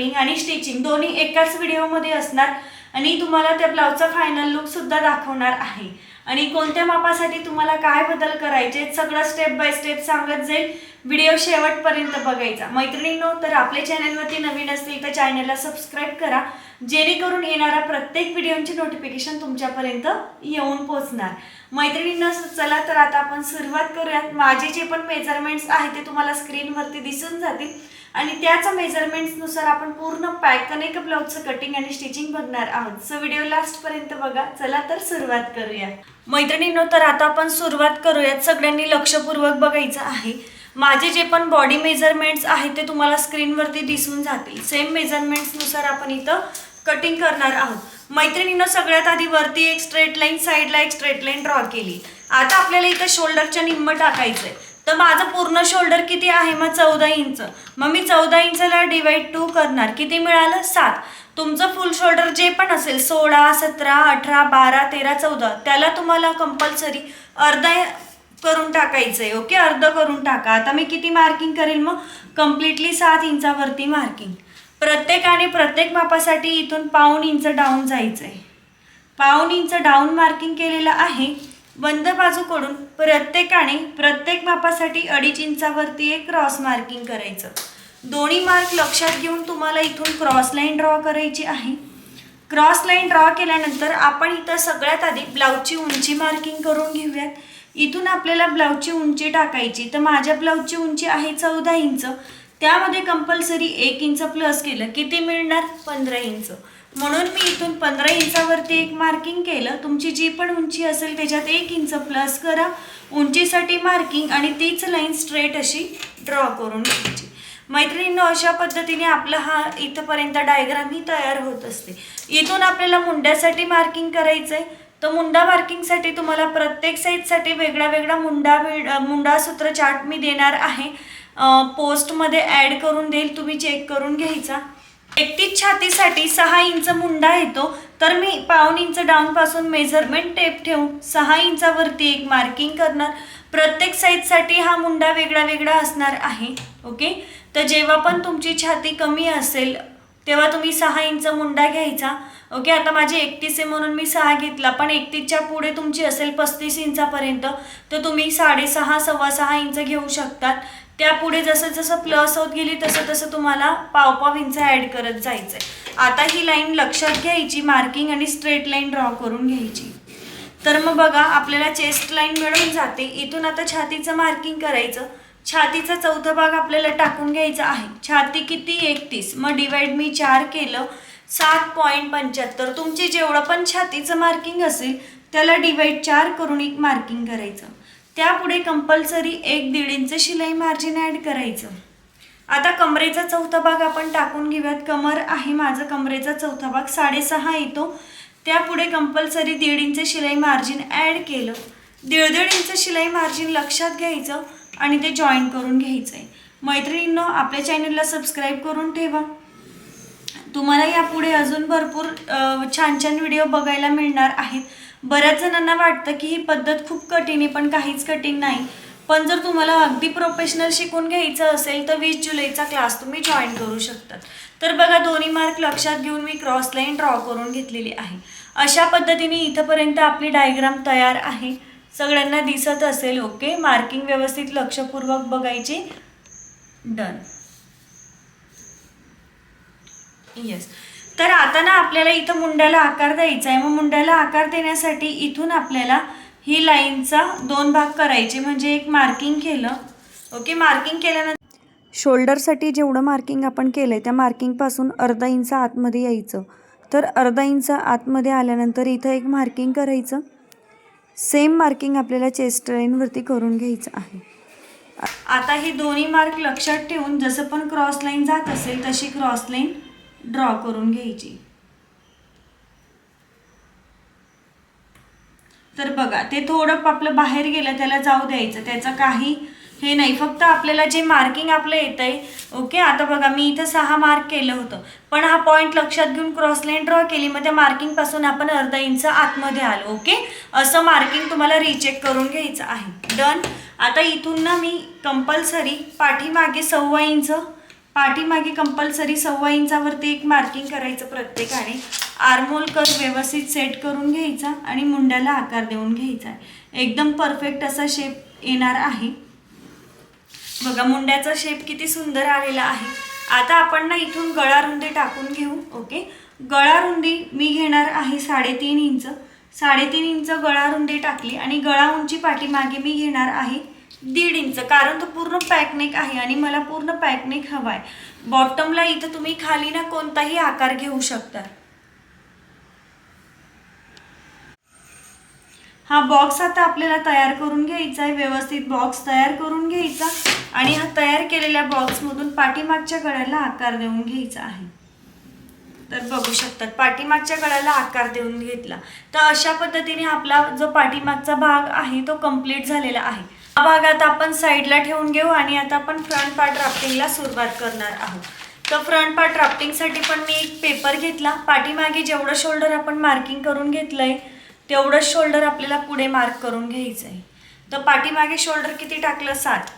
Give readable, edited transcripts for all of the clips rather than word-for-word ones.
Cutting आणि stitching दोन्ही एकाच व्हिडिओमध्ये असणार आणि तुम्हाला त्या ब्लाउजचा फायनल लुक सुद्धा दाखवणार आहे आणि कोणत्या मापासाठी तुम्हाला काय बदल करायचे सगळं स्टेप बाय स्टेप सांगत जाईल। व्हिडिओ शेवटपर्यंत बघायचा। मैत्रिणींनो, तर आपल्या चॅनलवरती नवीन असतील तर चॅनलला सबस्क्राइब करा, जेणेकरून येणारा प्रत्येक व्हिडिओची नोटिफिकेशन तुमच्यापर्यंत येऊन पोहोचणार। मैत्रिणींनो, चला तर आता आपण सुरुवात करूयात। माझे जे पण मेजरमेंट्स आहेत ते तुम्हाला स्क्रीनवरती दिसून जातील आणि त्याच्या मेजरमेंट्सनुसार आपण पूर्ण पॅटर्न ब्लाउजचं कटिंग आणि स्टिचिंग बघणार आहोत। सो व्हिडिओ लास्ट पर्यंत बघा। चला तर सुरुवात करूया। मैत्रिणींनो, तर आता आपण सुरुवात करूयात। सगळ्यांनी लक्षपूर्वक बघायचं आहे। माझे जे पण बॉडी मेजरमेंट्स आहेत ते तुम्हाला स्क्रीनवरती दिसून जातील। सेम मेजरमेंट्सनुसार आपण इथं कटिंग करणार आहोत। मैत्रिणींनो, सगळ्यात आधी वरती एक स्ट्रेट लाईन, साइडला एक स्ट्रेट लाईन ड्रॉ केली। आता आपल्याला इथं शोल्डरच्या निम्म टाकायचंय। तर माझं पूर्ण शोल्डर किती आहे? मग 14 इंच। मग मी 14 इंचला डिवाइड 2 करणार। किती मिळालं? 7। तुमचं फुल शोल्डर जे पण असेल 16, 17, 18, 12, 13, 14 त्याला तुम्हाला कंपल्सरी अर्धा करून टाकायचंय। ओके, अर्ध करून टाका। आता मी किती मार्किंग करेल? मग कम्प्लिटली 7 इंचावरती मार्किंग। प्रत्येक मापासाठी इथून पाऊण इंच डाऊन जायचंय। पाऊण इंच डाऊन मार्किंग केलेलं आहे। बंद बाजूकडून प्रत्येक मापासाठी 2.5 इंचावरती एक क्रॉस मार्किंग करायचं। दोन्ही मार्क लक्षात घेऊन तुम्हाला इथून क्रॉस लाईन ड्रॉ करायची आहे। क्रॉस लाईन ड्रॉ केल्यानंतर आपण इथं सगळ्यात आधी ब्लाउजची उंची मार्किंग करून घेऊयात। इथून आपल्याला ब्लाउजची उंची टाकायची। तर माझ्या ब्लाउजची उंची आहे 14 इंच। त्यामध्ये कंपल्सरी 1 इंच प्लस केलं, किती मिळणार? 15 इंच। म्हणून मी इथून 15 इंचावरती एक मार्किंग केलं। तुमची जी पण उंची असेल त्याच्यात 1 इंच प्लस करा उंचीसाठी मार्किंग आणि तीच लाईन स्ट्रेट अशी ड्रॉ करून घ्यायची। मैत्रिणींनो, अशा पद्धतीने आपला हा इथपर्यंत डायग्राम ही तयार होत असते। इथून आपल्याला मुंड्यासाठी मार्किंग करायचंय। तर मुंडा मार्किंगसाठी तुम्हाला प्रत्येक साईजसाठी वेगळा मुंडा सूत्र चार्ट मी देणार आहे। पोस्टमध्ये ॲड करून देईल, तुम्ही चेक करून घ्यायचा। 31 छातीसाठी 6 इंच मुंडा येतो। तर मी पाऊण इंच डाऊन पासून मेजरमेंट टेप ठेवून 6 इंचावरती एक मार्किंग करणार। प्रत्येक साईजसाठी हा मुंडा वेगळा असणार आहे। ओके, तर जेव्हा पण तुमची छाती कमी असेल तेव्हा तुम्ही 6 इंच मुंडा घ्यायचा। ओके, आता माझी 31 आहे म्हणून मी 6 घेतला, पण 31च्या पुढे तुमची असेल 35 इंचापर्यंत तर तुम्ही 6.5 सव्वा 6 इंच घेऊ शकतात। त्यापुढे जसं प्लस होत गेली तसं तुम्हाला पाव इंच ॲड करत जायचंय। आता ही लाईन लक्षात घ्यायची मार्किंग आणि स्ट्रेट लाईन ड्रॉ करून घ्यायची। तर मग बघा, आपल्याला चेस्ट लाईन मिळून जाते। इथून आता छातीचं मार्किंग करायचं। छातीचा चौथा भाग आपल्याला टाकून घ्यायचा आहे। छाती किती? 31। मग डिवाइड मी 4 केलं, 7.75। तुमची जेवढं पण छातीचं मार्किंग असेल त्याला डिवाइड 4 करून एक मार्किंग करायचं। त्यापुढे कंपल्सरी 1.5 इंच शिलाई मार्जिन ॲड करायचं। आता कमरेचा चौथा भाग आपण टाकून घेऊयात। कमर आहे माझं, कमरेचा चौथा भाग 6.5 येतो। त्यापुढे कंपल्सरी 1.5 इंच शिलाई मार्जिन ॲड केलं। 1.5 इंच शिलाई मार्जिन लक्षात घ्यायचं आणि ते जॉईन करून घ्यायचंय। मैत्रिणींनो, आपल्या चॅनलला सबस्क्राईब करून ठेवा। तुम्हाला यापुढे अजून भरपूर छान व्हिडिओ बघायला मिळणार आहेत। बऱ्याच जणांना वाटतं की ही पद्धत खूप कठीण आहे, पण काहीच कठीण नाही। पण जर तुम्हाला अगदी प्रोफेशनल शिकून घ्यायचं असेल तर 20 जुलैचा क्लास तुम्ही जॉईन करू शकतात। तर बघा, दोन्ही मार्क लक्षात घेऊन मी क्रॉस लाईन ड्रॉ करून घेतलेली आहे। अशा पद्धतीने इथपर्यंत आपली डायग्राम तयार आहे। सगळ्यांना दिसत असेल। ओके, मार्किंग व्यवस्थित लक्षपूर्वक बघायची। डन। येस, तर आता ना आपल्याला इथं मुंड्याला आकार द्यायचा आहे। मग मुंड्याला आकार देण्यासाठी इथून आपल्याला ही लाईनचा 2 भाग करायचे, म्हणजे एक मार्किंग केलं। ओके, मार्किंग केल्यानंतर शोल्डरसाठी जेवढं मार्किंग आपण केलंय त्या मार्किंगपासून अर्धा इंच आतमध्ये यायचं। तर अर्धा इंच आतमध्ये आल्यानंतर इथं एक मार्किंग करायचं। सेम मार्किंग आपल्याला चेस्ट लाईनवरती करून घ्यायचं आहे। आता ही दोन्ही मार्क लक्षात ठेवून जसं पण क्रॉस लाईन जात असेल तशी क्रॉस लाईन ड्रॉ करून घ्यायची। तर बघा, ते थोडं आपलं बाहेर गेलं त्याला जाऊ द्यायचं, त्याचं काही हे नाही। फक्त आपल्याला जे मार्किंग आपलं येत आहे। ओके, आता बघा, मी इथं 6 मार्क केलं होतं, पण हा पॉईंट लक्षात घेऊन क्रॉस लाईन ड्रॉ केली। मग त्या मार्किंगपासून आपण अर्धा इंच आतमध्ये आलो। ओके, असं मार्किंग तुम्हाला रिचेक करून घ्यायचं आहे। डन। आता इथून ना मी कंपल्सरी पाठीमागे 1.25 इंच, पाठीमागे कंपल्सरी 1.25 इंचावरती एक मार्किंग करायचं प्रत्येकाने. आर्महोल कर्व व्यवस्थित सेट करून घ्यायचा आणि मुंड्याला आकार देऊन घ्यायचा आहे. एकदम परफेक्ट असा शेप येणार आहे. बघा मुंड्याचा शेप किती सुंदर आलेला आहे. आता आपण ना इथून गळा रुंदी टाकून घेऊ. ओके, गळा रुंदी मी घेणार आहे 3.5 इंच. 3.5 इंच गळा रुंदी टाकली आणि गळा उंची पाठीमागे मी घेणार आहे 1.5 इंच, कारण तो पूर्ण पॅकनेक आहे आणि मला पूर्ण पॅकनेक हवा आहे. बॉटमला इथं तुम्ही खाली ना कोणताही आकार घेऊ शकता. हा बॉक्स आता आपल्याला तयार करून घ्यायचा आहे. व्यवस्थित बॉक्स तयार करून घ्यायचा आणि हा तयार केलेल्या बॉक्समधून पाठीमागच्या गळ्याला आकार देऊन घ्यायचा आहे. तर बघू शकतात पाठीमागच्या गळ्याला आकार देऊन घेतला. तर अशा पद्धतीने आपला जो पाठीमागचा भाग आहे तो कंप्लीट झालेला आहे. हा भाग आता आपण साईडला ठेवून घेऊ आणि आता आपण फ्रंट पार्ट राफ्टिंगला सुरुवात करणार आहोत. तर फ्रंट पार्ट राफ्टिंगसाठी पण मी एक पेपर घेतला. पाठीमागे जेवढं शोल्डर आपण मार्किंग करून घेतलंय तेवढंच शोल्डर आपल्याला पुढे मार्क करून घ्यायचं आहे. तर पाठीमागे शोल्डर किती टाकलं 7,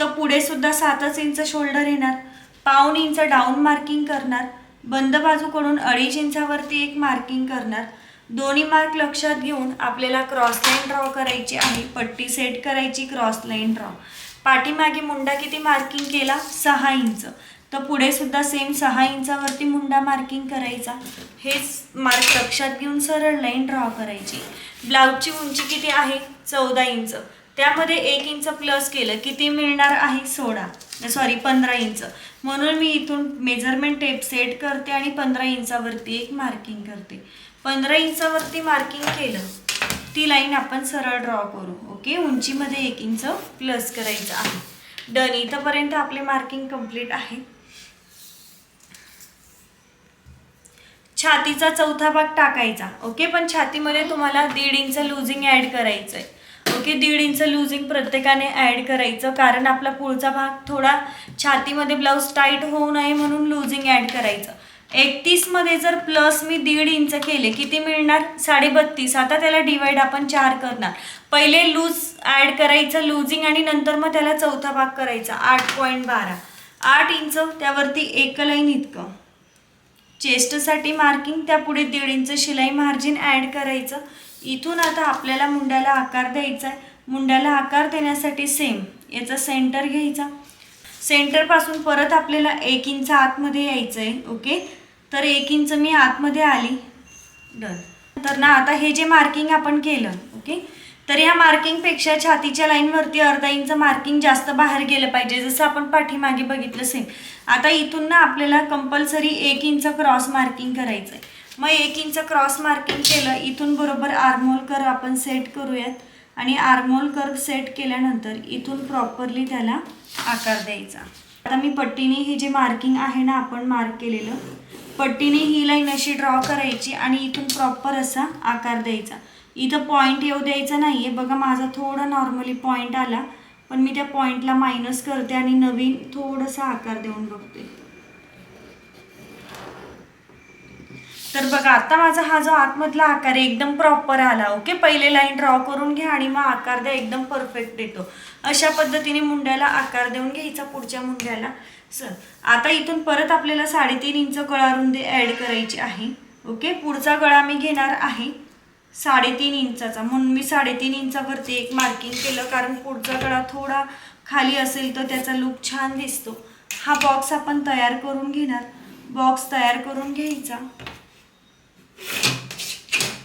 तर पुढे सुद्धा 7 इंच शोल्डर येणार. 1.25 इंच डाऊन मार्किंग करणार. बंद बाजूकडून 2.5 इंचावरती एक मार्किंग करणार. दोन्ही मार्क लक्षात घेऊन आपल्याला क्रॉस लाईन ड्रॉ करायची आहे. पट्टी सेट करायची, क्रॉस लाईन ड्रॉ. पाठीमागे मुंडा किती मार्किंग केला 6 इंच, तर पुढे सुद्धा सेम 6 इंचावरती मुंडा मार्किंग करायचा. हेच मार्क लक्षात घेऊन सरळ लाईन ड्रॉ करायची. ब्लाऊजची उंची किती आहे 14 इंच, त्यामध्ये 1 इंच प्लस केलं किती मिळणार आहे 15 इंच. म्हणून मी इथून मेजरमेंट टेप सेट करते आणि 15 इंचावरती एक मार्किंग करते. 15 इंचावरती मार्किंग केलं ती लाईन आपण सरळ ड्रॉ करू. ओके, उंचीमध्ये 1 इंच प्लस करायचं आहे. डन. इथंपर्यंत आपले मार्किंग कंप्लीट आहे. छातीचा चौथा भाग टाकायचा. ओके, पण छातीमध्ये तुम्हाला 1.5 इंच लूजिंग ॲड करायचं आहे. ओके, 1.5 इंच लूजिंग प्रत्येकाने ॲड करायचं, कारण आपला पुढचा भाग थोडा छातीमध्ये ब्लाऊज टाईट होऊ नये म्हणून लूजिंग ॲड करायचं. 31 मध्ये जर प्लस मी 1.5 इंच केले किती मिळणार 32.5. आता त्याला डिवाइड आपण 4 करणार. पहिले लूज ॲड करायचं लूजिंग आणि नंतर मग त्याला चौथा भाग करायचा. 8.12 8 इंच, त्यावरती एक लाईन इतकं चेस्टसाठी मार्किंग, त्या पुढे 1.5 इंच शिलाई मार्जिन ॲड करायचं. इथून आता आपल्याला मुंड्याला आकार द्यायचा आहे. मुंड्याला आकार देण्यासाठी सेम याचा सेंटर घ्यायचा. सेंटरपासून परत आपल्याला 1 इंच आतमध्ये यायचं आहे. ओके, तर 1 इंच मी आतमध्ये आली. डन. तर ना आता हे जे मार्किंग आपण केलं, ओके, तर या मार्किंगपेक्षा छातीच्या लाईनवरती अर्धा इंच मार्किंग जास्त बाहेर गेलं पाहिजे, जसं आपण पाठीमागे बघितलं सेम. आता इथून ना आपल्याला कंपल्सरी 1 इंच क्रॉस मार्किंग करायचं आहे. मग 1 इंच क्रॉस मार्किंग केलं. इथून बरोबर आर्महोल कर्व आपण सेट करूयात आणि आर्महोल कर्व सेट केल्यानंतर इथून प्रॉपरली त्याला आकार द्यायचा. आता मी पट्टीने हे जे मार्किंग आहे ना आपण मार्क केलेलं, पट्टीने ही लाईन अशी ड्रॉ करायची आणि इथून प्रॉपर असा आकार द्यायचा. इथं पॉईंट येऊ द्यायचा नाही आहे. बघा माझा थोडा नॉर्मली पॉईंट आला, पण मी त्या पॉईंटला मायनस करते आणि नवीन थोडासा आकार देऊन बघते. तर बघा आता माझा हा जो आतमधला आकार आहे एकदम प्रॉपर आला. ओके, पहिले लाईन ड्रॉ करून घ्या आणि मग आकार द्या, एकदम परफेक्ट येतो. अशा पद्धतीने मुंड्याला आकार देऊन घ्यायचा पुढच्या मुंड्याला. आता इथून परत आपल्याला 3.5 इंच गळा रुंदी ॲड करायची आहे. ओके, पुढचा गळा मी घेणार आहे 3.5 इंचाचा, म्हणून मी 3.5 इंचावरती एक मार्किंग केलं, कारण पुढचा गळा थोडा खाली असेल तर त्याचा लुक छान दिसतो. हा बॉक्स आपण तयार करून घेणार. बॉक्स तयार करून घ्यायचा,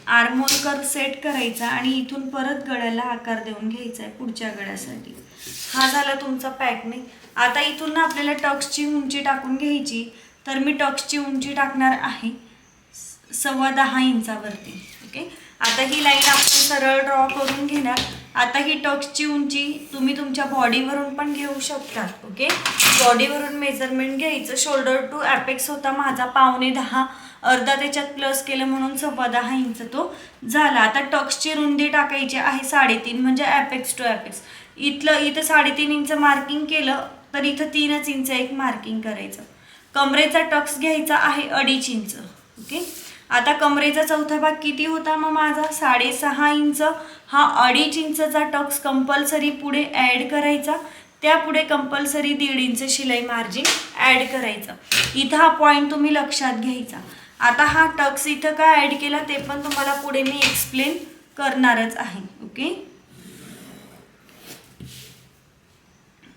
आर्महोल कर्व सेट करायचा आणि इथून परत गळ्याला आकार देऊन घ्यायचा आहे पुढच्या गळ्यासाठी. हा झाला तुमचा पॅकने. आता इथून ना आपल्याला टक्सची उंची टाकून घ्यायची. तर मी टक्सची उंची टाकणार आहे 10.25 इंचावरती. ओके, आता ही लाईन आपण सरळ ड्रॉ करून घेणार. आता ही टक्सची उंची तुम्ही तुमच्या बॉडीवरून पण घेऊ शकतात. ओके, बॉडीवरून मेजरमेंट घ्यायचं. शोल्डर टू ॲपेक्स होता माझा 9.25, अर्धा त्याच्यात प्लस केलं म्हणून 10.25 इंच तो झाला. आता टक्सची रुंदी टाकायची आहे 3.5, म्हणजे ॲपेक्स टू ॲपेक्स. इथं 3.5 इंच मार्किंग केलं तर इथं 3 इंच एक मार्किंग करायचं. कमरेचा टक्स घ्यायचा आहे 2.5 इंच. ओके, आता कमरेचा चौथा भाग किती होता मग माझा 6.5 इंच. हा 2.5 इंचचा टक्स कंपल्सरी पुढे ॲड करायचा. त्यापुढे कंपल्सरी 1.5 इंच शिलाई मार्जिन ॲड करायचं. इथं हा पॉईंट तुम्ही लक्षात घ्यायचा. आता हा टक्स इथं का ॲड केला ते पण तुम्हाला पुढे मी एक्सप्लेन करणारच आहे. ओके,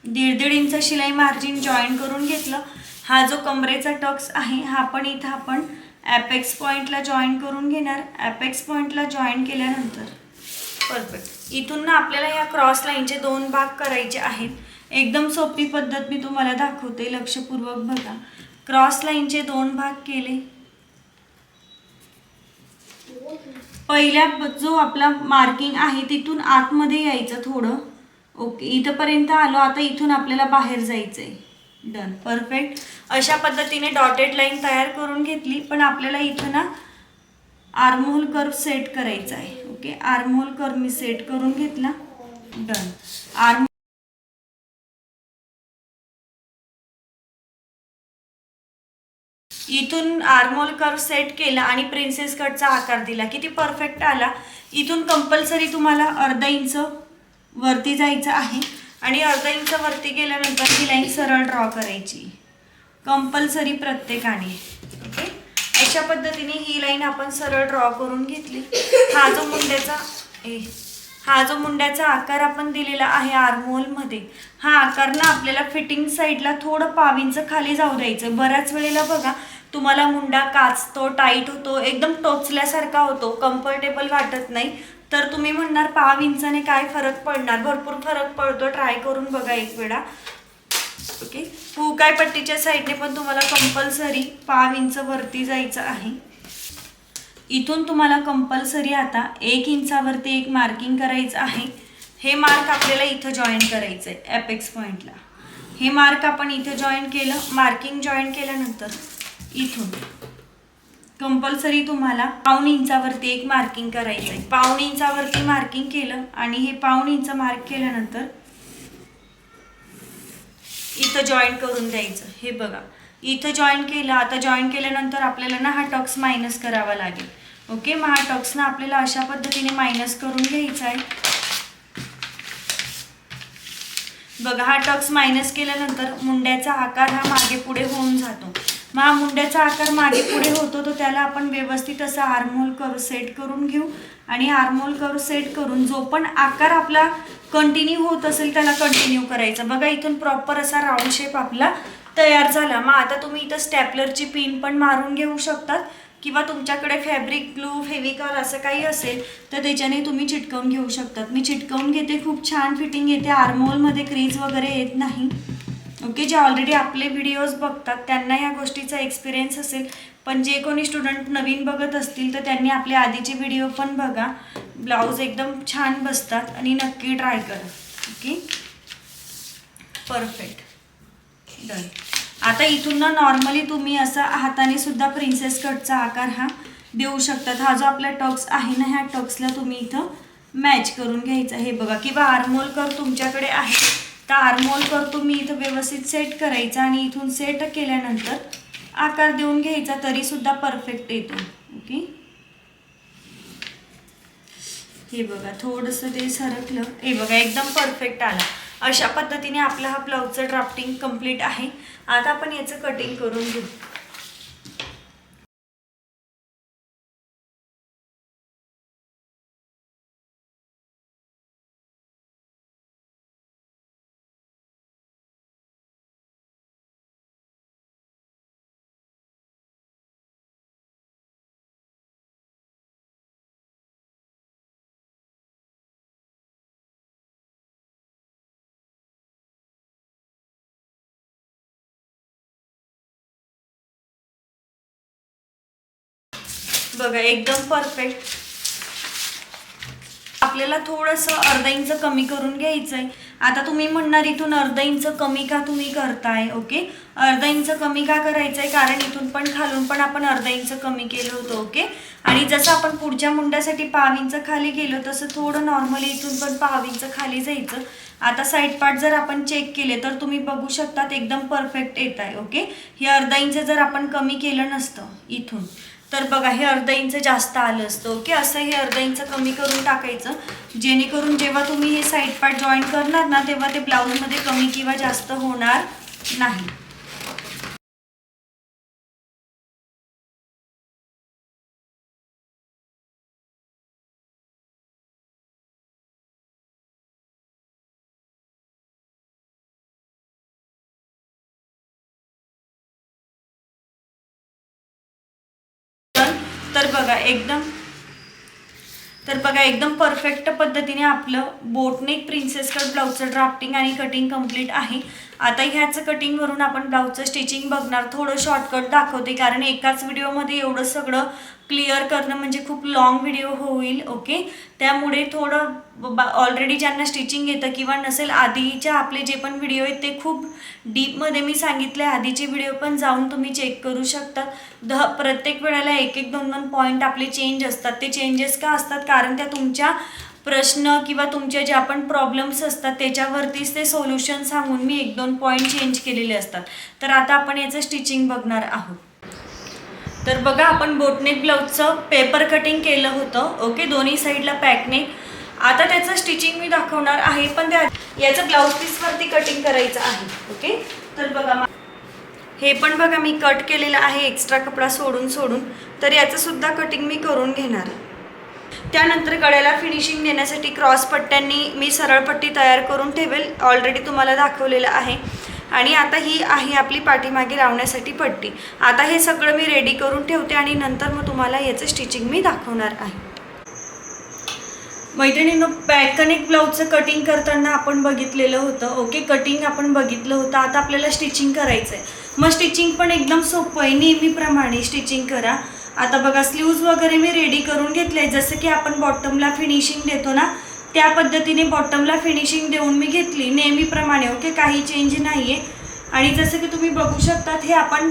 1.5 इंच शिलाई मार्जिन जॉईन करून घेतलं. हा जो कमरेचा टक्स आहे हा पण इथं आपण ॲपेक्स पॉईंटला जॉईन करून घेणार. ॲपेक्स पॉईंटला जॉईन केल्यानंतर परफेक्ट इथून ना आपल्याला या क्रॉस लाईनचे 2 भाग करायचे आहेत. एकदम सोपी पद्धत मी तुम्हाला दाखवते, लक्षपूर्वक बघा. क्रॉस लाईनचे 2 भाग केले. पहिल्या जो आपला मार्किंग आहे तिथून आतमध्ये यायचं थोडं. ओके, इथंपर्यंत आलो. आता इथून आपल्याला बाहेर जायचं आहे. Done, perfect. अशा पद्धतीने डॉटेड लाईन तयार करून घेतली. पण आपल्याला इथं ना आर्महोल कर्व सेट करायचा आहे. ओके, आर्महोल कर्व मी सेट करून घेतला. डन. आर्म इथून आर्महोल कर्व सेट केला आणि प्रिन्सेस कटचा आकार दिला. किती परफेक्ट आला. इथून कंपल्सरी तुम्हाला 1/2 इंच वरती जायचं आहे आणि 1/2 इंच वरती गेल्यानंतर ही लाईन सरळ ड्रॉ करायची कंपल्सरी प्रत्येकाने. ओके, अशा पद्धतीने ही लाईन आपण सरळ ड्रॉ करून घेतली. हा जो मुंड्याचा आकार आपण दिलेला आहे आर्महोलमध्ये, हा आकार ना आपल्याला फिटिंग साईडला थोडं 1/2 इंच खाली जाऊ द्यायचं. बऱ्याच वेळेला बघा तुम्हाला मुंडा काचतो, टाईट होतो, एकदम टोचल्यासारखा होतो, कम्फर्टेबल वाटत नाही. तर तुम्ही म्हणणार 1/2 इंचाने काय फरक पडणार, भरपूर फरक पडतो. ट्राय करून बघा एक वेळा. ओके, हुकाय पट्टीच्या साईडने पण तुम्हाला कंपल्सरी 1/2 इंच वरती जायचं आहे. इथून तुम्हाला कंपल्सरी आता 1 इंचावरती एक मार्किंग करायचं आहे. हे मार्क आपल्याला इथं जॉईन करायचं आहे ॲपेक्स पॉईंटला. हे मार्क आपण इथं जॉईन केलं. मार्किंग जॉईन केल्यानंतर इथून कंपल्सरी तुम्हाला 1/2 इंचावरती एक मार्किंग करायचं आहे. 1/2 इंचावरती मार्किंग केलं आणि हे 1/2 इंच मार्क केल्यानंतर इथं जॉईन करून द्यायचं. हे बघा इथं जॉईन केलं. आता जॉईन केल्यानंतर आपल्याला ना हा टक्स मायनस करावा लागेल. ओके, मग हा टक्स ना आपल्याला अशा पद्धतीने मायनस करून घ्यायचा आहे. बघा हा टक्स मायनस केल्यानंतर मुंड्याचा आकार हा मागे पुढे होऊन जातो. मग हा मुंड्याचा आकार मागे पुढे होतो तो त्याला आपण व्यवस्थित असा आर्महोल कर्व सेट करून घेऊ आणि आर्महोल कर्व सेट करून जो पण आकार आपला कंटिन्यू होत असेल त्याला कंटिन्यू करायचा. बघा इथून प्रॉपर असा राऊंड शेप आपला तयार झाला. मग आता तुम्ही इथं स्टॅपलरची पिन पण मारून घेऊ शकतात किंवा तुमच्याकडे फॅब्रिक ग्लू, फेविकॉल असं काही असेल तर त्याच्याने तुम्ही चिटकवून घेऊ शकतात. मी चिटकवून घेते. खूप छान फिटिंग येते. आर्महोलमध्ये क्रीज वगैरे येत नाही. ओके, जे ऑलरेडी आपले व्हिडिओज बघतात त्यांना या गोष्टीचा एक्सपिरियन्स असेल. पण जे कोणी स्टुडंट नवीन बघत असतील तर त्यांनी आपले आधीचे व्हिडिओ पण बघा. ब्लाऊज एकदम छान बसतात आणि नक्की ट्राय करा. Okay, perfect. डन. आता इथून ना नॉर्मली तुम्ही असा हाताने सुद्धा प्रिन्सेस कटचा आकार हा देऊ शकतात. हा जो आपला टक्स आहे ना ह्या टक्सला तुम्ही इथं मॅच करून घ्यायचा. हे बघा, किंवा आर्महोल कर्व तुमच्याकडे आहे तर आर्महोल कर्व तुम्ही इथं व्यवस्थित सेट करायचा आणि इथून सेट केल्यानंतर आकार देऊन घ्यायचा तरी सुद्धा परफेक्ट येतो. ओके, हे बघा थोडंसं ते सरकलं. हे बघा एकदम परफेक्ट आला. अशा पद्धतीने आपला हा ब्लाऊजचं ड्राफ्टिंग कंप्लीट आहे. आता आपण याचं कटिंग करून घेऊ. बघा एकदम परफेक्ट. आपल्याला थोडंसं 1/2 इंच कमी करून घ्यायचं आहे. आता तुम्ही म्हणणार इथून 1/2 इंच कमी का तुम्ही करताय. ओके, 1/2 इंच कमी का करायचं आहे कारण इथून पण खालून पण आपण 1/2 इंच कमी केलं होतं. ओके, आणि जसं आपण पुढच्या मुंड्यासाठी 1/2 इंच खाली गेलो तसं थोडं नॉर्मली इथून पण 1/2 इंच खाली जायचं. आता साईड पार्ट जर आपण चेक केले तर तुम्ही बघू शकतात एकदम परफेक्ट येत आहे. ओके, हे 1/2 इंच जर आपण कमी केलं नसतं इथून तर बघा हे अर्धा इंच जास्त आलं असतं. ओके, असं हे अर्धा इंच कमी करून टाकायचं, जेणेकरून जेव्हा तुम्ही हे साईड पार्ट जॉईन करणार ना तेव्हा ते ब्लाऊजमध्ये कमी किंवा जास्त होणार नाही. तर बघा एकदम परफेक्ट पद्धतीने आपलं बोटनेक प्रिन्सेस कट ब्लाऊजचं ड्राफ्टिंग आणि कटिंग कंप्लीट आहे. आता ह्याचं कटिंगवरून आपण ब्लाऊजचं स्टिचिंग बघणार. थोडं शॉर्टकट दाखवते कारण एकाच व्हिडिओमध्ये एवढं सगळं क्लिअर करणं म्हणजे खूप लॉंग व्हिडिओ होईल. ओके, त्यामुळे थोडं ऑलरेडी ज्यांना स्टिचिंग येतं किंवा नसेल, आधीचे आपले जे पण व्हिडिओ आहेत ते खूप डीपमध्ये मी सांगितले, आधीचे व्हिडिओ पण जाऊन तुम्ही चेक करू शकता. प्रत्येक वेळेला एक एक दोन दोन पॉईंट आपले चेंज असतात. ते चेंजेस का असतात? कारण त्या तुमच्या प्रश्न किंवा तुमचे जे आपण प्रॉब्लेम्स असतात त्याच्यावरतीच ते सोल्युशन सांगून मी एक दोन पॉईंट चेंज केलेले असतात. तर आता आपण याचं स्टिचिंग बघणार आहोत. तर बघा आपण बोटनेक ब्लाऊजचं पेपर कटिंग केलं होतं. ओके, दोन्ही साईडला पॅकनेक. आता त्याचं स्टिचिंग मी दाखवणार आहे, पण त्या याचं ब्लाऊज पीसवरती कटिंग करायचं आहे. ओके, तर बघा हे पण बघा मी कट केलेलं आहे एक्स्ट्रा कपडा सोडून. तर याचं सुद्धा कटिंग मी करून घेणार. त्यानंतर गळ्याला फिनिशिंग देण्यासाठी क्रॉस पट्ट्यांनी मी सरळ पट्टी तयार करून ठेवेल, ऑलरेडी तुम्हाला दाखवलेलं आहे. आणि आता ही आहे आपली पाठीमागे लावण्यासाठी पट्टी. आता हे सगळं मी रेडी करून ठेवते आणि नंतर मग तुम्हाला याचं स्टिचिंग मी दाखवणार आहे. मैत्रिणींनो, पॅकनेक ब्लाऊजचं कटिंग करताना आपण बघितलेलं होतं. ओके, कटिंग आपण बघितलं होतं. आता आपल्याला स्टिचिंग करायचं आहे. मग स्टिचिंग पण एकदम सोपं आहे, नेहमीप्रमाणे स्टिचिंग करा. आता बघा स्लीव्ज वगैरे मी रेडी करून घेतले, जसं की आपण बॉटमला फिनिशिंग देतो ना त्या पद्धतीने बॉटमला फिनिशिंग देऊन मी घेतली नेहमीप्रमाणे. ओके, काही चेंज नाही आहे. आणि जसं की तुम्ही बघू शकतात हे आपण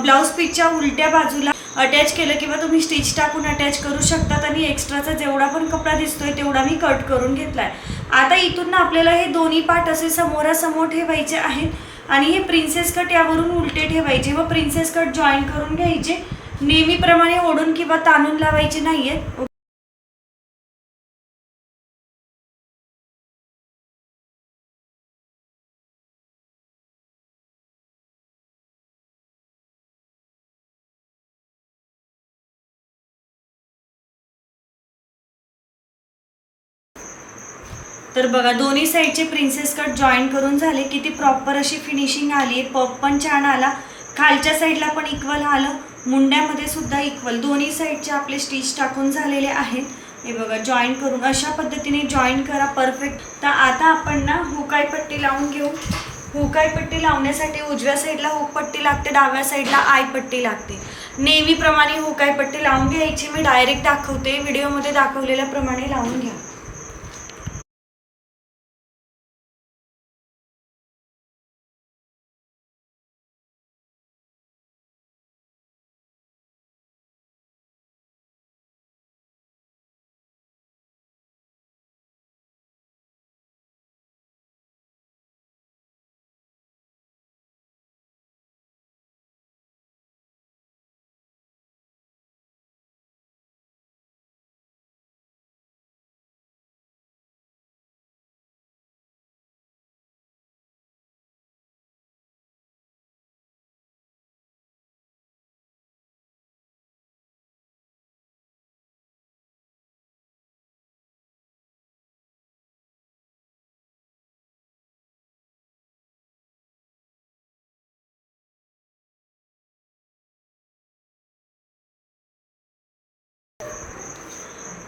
ब्लाऊज पीसच्या उलट्या बाजूला अटॅच केलं किंवा तुम्ही स्टिच टाकून अटॅच करू शकतात. आणि एक्स्ट्राचा जेवढा पण कपडा दिसतोय तेवढा मी कट करून घेतलाय. आता इथून ना आपल्याला हे दोन्ही पार्ट असे समोरासमोर ठेवायचे आहेत आणि हे प्रिन्सेस कट यावरून उलटे ठेवायचे व प्रिन्सेस कट जॉईन करून घ्यायचे. नेहमीप्रमाणे ओढून किंवा ताणून लावायचे नाहीये. तर बघा दोन्ही साईडचे प्रिन्सेस कट जॉईन करून झाले. किती प्रॉपर अशी फिनिशिंग आली आहे. पफ पण छान आला, खालच्या साईडला पण इक्वल आलं, मुंड्यामध्ये सुद्धा इक्वल. दोन्ही साईडचे आपले स्टिच टाकून झालेले आहेत. हे बघा जॉईन करून अशा पद्धतीने जॉईन करा परफेक्ट. तर आता आपण ना हुकाई पट्टी लावून घेऊ. हुकाई पट्टी लावण्यासाठी उजव्या साईडला हुक पट्टी लागते, डाव्या साईडला आय पट्टी लागते. नेहमीप्रमाणे हुकाई पट्टी लावून घ्यायची. मी डायरेक्ट दाखवते, व्हिडिओमध्ये दाखवलेल्याप्रमाणे लावून घ्या.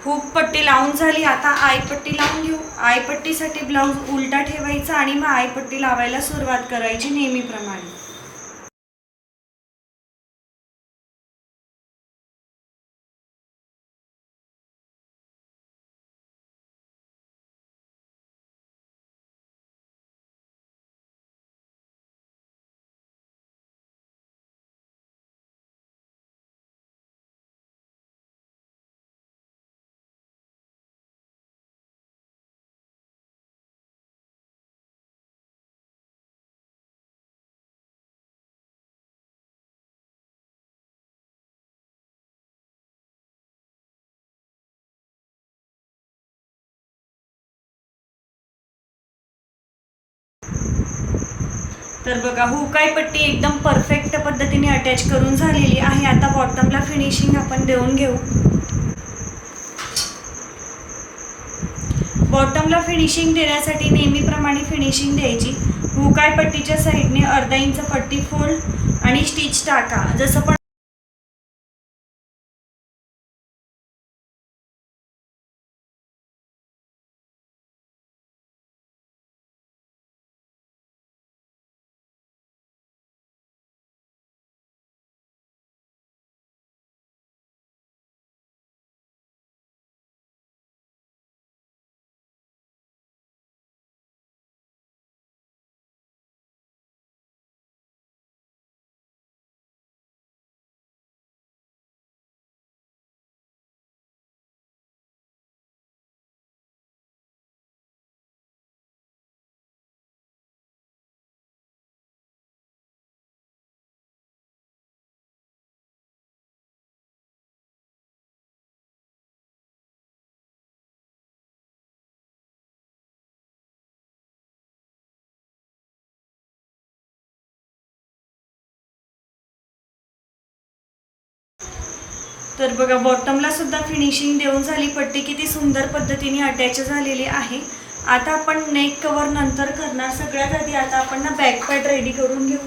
हुक पट्टी लावून झाली. आता आय पट्टी लावून घेऊ. आय पट्टीसाठी ब्लाऊज उलटा ठेवायचा आणि मग आय पट्टी लावायला सुरुवात करायची नेहमीप्रमाणे. तर बघा हुकाई पट्टी एकदम परफेक्ट पद्धतीने अटॅच करून झालेली आहे. आता बॉटमला फिनिशिंग आपण देऊन घेऊ. बॉटमला फिनिशिंग देण्यासाठी नेहमीप्रमाणे फिनिशिंग द्यायची. हुकाई पट्टीच्या साईडने अर्धा इंच पट्टी फोल्ड आणि स्टिच टाका. जसं पण तर बघा बॉटमला सुद्धा फिनिशिंग देऊन झाली. पट्टी किती सुंदर पद्धतीने अटॅच झालेली आहे. आता आपण नेक कवर नंतर करणार. सगळ्यात आधी आता आपण ना बॅक पॅड रेडी करून घेऊ.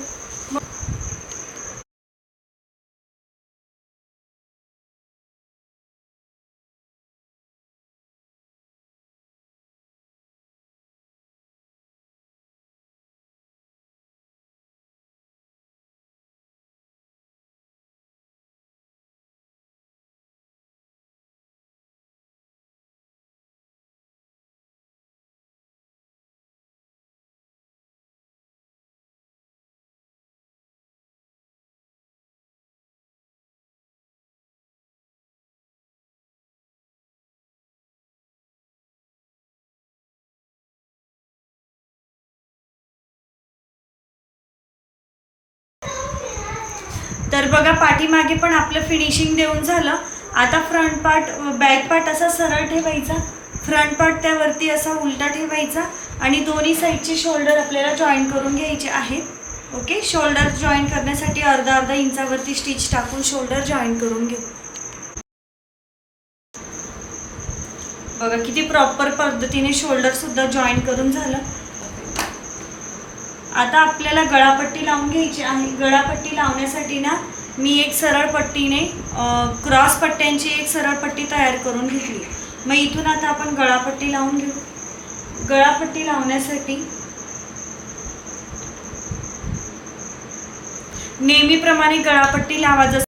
तर बघा पाठीमागे पण आपलं फिनिशिंग देऊन झालं. आता फ्रंट पार्ट बॅक पार्ट असा सरळ ठेवायचा, फ्रंट पार्ट त्यावरती असा उलटा ठेवायचा आणि दोन्ही साईडचे शोल्डर आपल्याला जॉईन करून घ्यायचे आहेत. ओके, शोल्डर जॉईन करण्यासाठी अर्धा इंचावरती स्टिच टाकून शोल्डर जॉईन करून घेऊ. बघा किती प्रॉपर पद्धतीने शोल्डर सुद्धा जॉईन करून झालं. आता आपल्याला गळापट्टी लावून घ्यायची आहे. गळापट्टी लावण्यासाठी ना मी एक सरळ पट्टीने क्रॉस पट्ट्यांची एक सरळ पट्टी तयार करून घेतली. मग इथून आता आपण गळापट्टी लावून घेऊ. गळापट्टी लावण्यासाठी नेहमीप्रमाणे गळापट्टी लावा. जसं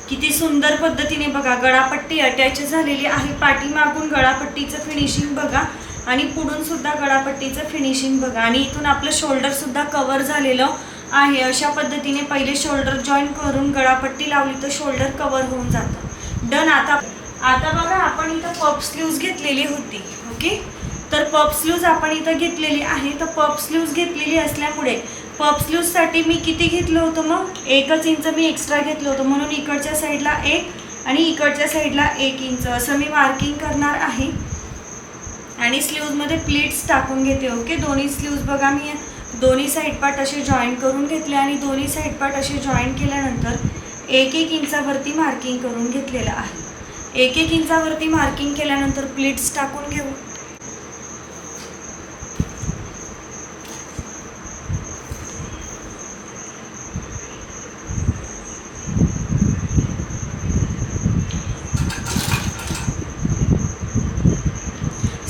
किती सुंदर पद्धतीने बघा गळापट्टी अटॅच झालेली आहे. पाठीमागून गळापट्टीचं फिनिशिंग बघा आणि पुढून सुद्धा गळापट्टीचं फिनिशिंग बघा आणि इथून आपलं शोल्डर सुद्धा कव्हर झालेलं आहे. अशा पद्धतीने पहिले शोल्डर जॉईन करून गळापट्टी लावली तर शोल्डर कव्हर होऊन जातं. डन. आता आता बघा आपण इथं पफ स्लीव्ज घेतलेली होती. ओके, तर पफ स्लीव्ज आपण इथं घेतलेली आहे. तर पफ स्लीव्ज घेतलेली असल्यामुळे पफ स्लीव्जसाठी मी किती घेतलं होतं, मग 1 इंच मी एक्स्ट्रा घेतलं होतं. म्हणून इकडच्या साईडला 1 आणि इकडच्या साईडला 1 इंच असं मी मार्किंग करणार आहे. आणि स्लीव्जमध्ये प्लीट्स टाकून घेते. ओके, दोन्ही स्लीव्ज बघा मी दोन्ही साईड पार्ट असे जॉईन करून घेतले आणि दोन्ही साईड पार्ट असे जॉईन केल्यानंतर 1-1 इंचावरती मार्किंग करून घेतलेलं आहे. 1-1 इंचावरती मार्किंग केल्यानंतर प्लीट्स टाकून घेऊ.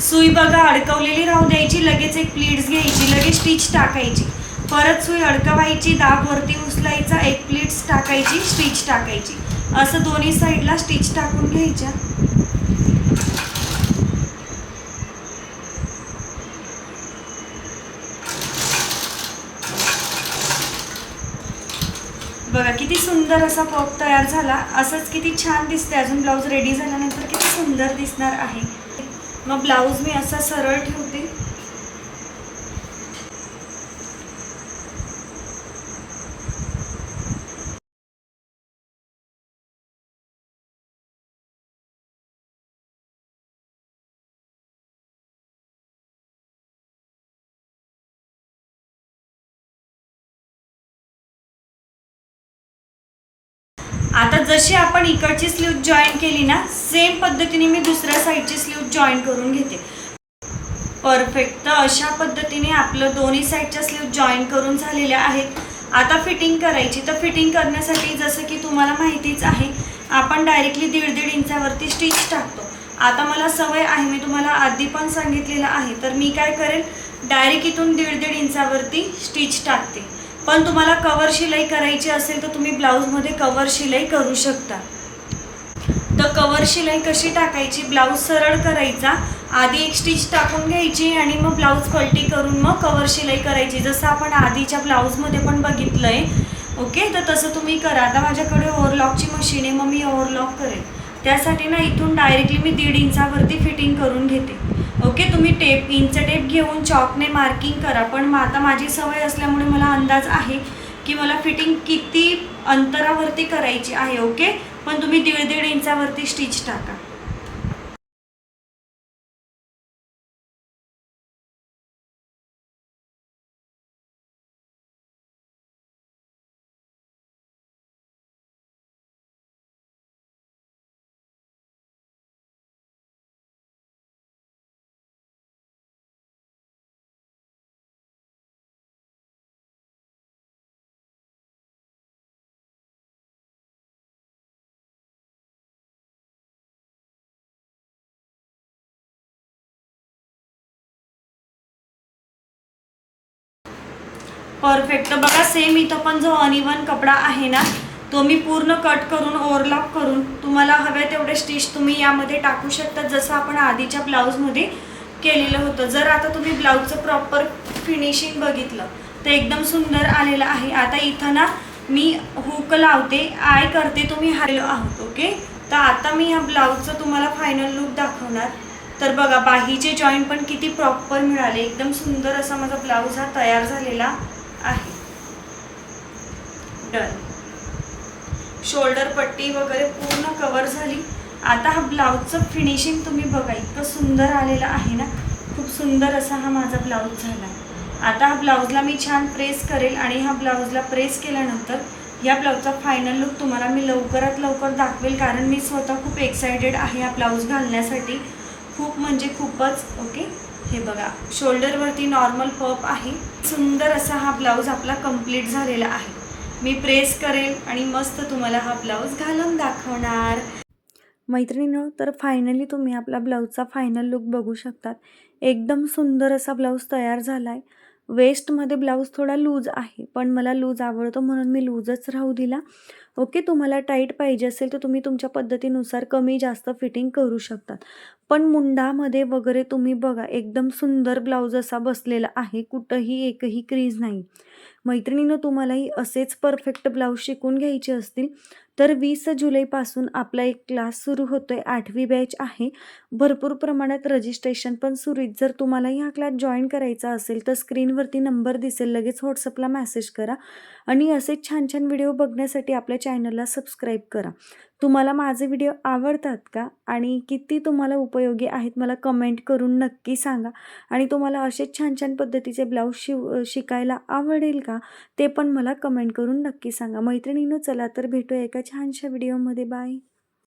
सुई बघा अडकवलेली राहू द्यायची, लगेच एक प्लीट्स घ्यायची, लगेच स्टिच टाकायची, परत सुई अडकवायची, दाब वरती उचलायचा, एक प्लीट्स टाकायची, स्टिच टाकायची, असं दोन्ही साईडला स्टिच टाकून घ्यायच्या. बघा किती सुंदर असा पफ तयार झाला. असंच किती छान दिसते. अजून ब्लाऊज रेडी झाल्यानंतर किती सुंदर दिसणार आहे. मग ब्लाऊज मी असा सरळ ठेवते. आता जशी आपण इकडची स्लीव जॉईन केली ना, सेम पद्धतीने मी दुसऱ्या साईडची स्लीव जॉईन करून घेते. परफेक्ट. तर अशा पद्धतीने आपलं दोन्ही साईडच्या स्लीव जॉईन करून झालेल्या आहेत. आता फिटिंग करायची. तर फिटिंग करण्यासाठी जसं की तुम्हाला माहितीच आहे, आपण डायरेक्टली 1.5 इंचावरती स्टिच टाकतो. आता मला सवय आहे, मी तुम्हाला आधी पण सांगितलेलं आहे, तर मी काय करेल, डायरेक्ट इथून 1.5 इंचावरती स्टिच टाकते. पण तुम्हाला कवर शिलाई करायची असेल तर तुम्ही ब्लाऊजमध्ये कवर शिलाई करू शकता. तर कवर शिलाई कशी टाकायची, ब्लाऊज सरळ करायचा, आधी एक स्टिच टाकून घ्यायची आणि मग ब्लाऊज पलटी करून मग कवर शिलाई करायची, जसं आपण आधीच्या ब्लाऊजमध्ये पण बघितलं आहे. ओके, तर तसं तुम्ही करा. आता माझ्याकडे ओव्हरलॉकची मशीन आहे, मग मी ओव्हरलॉक करेल. त्यासाठी ना इथून डायरेक्टली मी 1.5 इंचावरती फिटिंग करून घेते. ओके, तुम्ही इंच टेप घेऊन चॉकने मार्किंग करा. पण आता माझी सवय असल्यामुळे मला अंदाज आहे की मला फिटिंग किती अंतरावरती करायची आहे. ओके, पण तुम्ही 1.5 इंचावरती स्टिच टाका. परफेक्ट. बघा सेम इथं पण जो अनइवन कपडा आहे ना, तो मी पूर्ण कट करून ओव्हरलॉक करून तुम्हाला हवे तेवढे स्टिच तुम्ही यामध्ये टाकू शकता, जसं आपण आधीच्या ब्लाऊजमध्ये केलेलं होतं. जर आता तुम्ही ब्लाऊजचं प्रॉपर फिनिशिंग बघितलं तर एकदम सुंदर आलेलं आहे. आता इथं ना मी हुक लावते, आय करते, तुम्ही हारलो आहोत. ओके, तर आता मी ह्या ब्लाऊजचं तुम्हाला फायनल लुक दाखवणार. तर बघा बाहीचे जॉईंट पण किती प्रॉपर मिळाले. एकदम सुंदर असा माझा ब्लाऊज हा तयार झालेला आहे. डन. शोल्डर पट्टी वगैरे पूर्ण कवर झाली. आता हा ब्लाऊजचं फिनिशिंग तुम्ही बघा, इतकं सुंदर आलेलं आहे ना, खूप सुंदर असा हा माझा ब्लाऊज झाला. आता हा ब्लाऊजला मी छान प्रेस करेल आणि हा ब्लाऊजला प्रेस केल्यानंतर या ब्लाऊजचा फायनल लुक तुम्हाला मी लवकरात लवकर दाखवेल, कारण मी स्वतः खूप एक्सायटेड आहे हा ब्लाऊज घालण्यासाठी, खूप म्हणजे खूपच. ओके, हे बघा शोल्डरवरती नॉर्मल पफ आहे. सुंदर असा हा ब्लाऊज आपला कंप्लीट झालेला आहे. मी प्रेस करेल आणि मस्त तुम्हाला हा ब्लाऊज घालून दाखवणार. मैत्रिणींनो, तर फायनली तुम्ही आपला ब्लाऊजचा फायनल लुक बघू शकतात. एकदम सुंदर असा ब्लाऊज तयार झाला आहे. वेस्टमध्ये ब्लाऊज थोडा लूज आहे, पण मला लूज आवडतो म्हणून मी लूजच राहू दिला. ओके, तुम्हाला टाईट पाहिजे असेल तर तुम्ही तुमच्या पद्धतीनुसार कमी जास्त फिटिंग करू शकतात. पण मुंडामध्ये वगैरे तुम्ही बघा एकदम सुंदर ब्लाऊज असा बसलेला आहे, कुठंही एकही क्रीज नाही. मैत्रिणींनो, तुम्हालाही असेच परफेक्ट ब्लाऊज शिकून घ्यायचे असतील तर 20 जुलैपासून आपला एक क्लास सुरू होतोय. 8वी बॅच आहे. भरपूर प्रमाणात रजिस्ट्रेशन पण सुरू आहे. जर तुम्हालाही हा क्लास जॉईन करायचा असेल तर स्क्रीनवरती नंबर दिसेल, लगेच व्हॉट्सअपला मेसेज करा आणि असेच छान छान व्हिडिओ बघण्यासाठी आपल्या चॅनलला सबस्क्राईब करा. तुम्हाला माझे व्हिडिओ आवडतात का आणि किती तुम्हाला उपयोगी आहेत मला कमेंट करून नक्की सांगा. आणि तुम्हाला असेच छान छान पद्धतीचे ब्लाऊज शिकायला आवडेल का ते पण मला कमेंट करून नक्की सांगा. मैत्रिणींनो, चला तर भेटूया एका छानशा व्हिडिओमध्ये. बाय.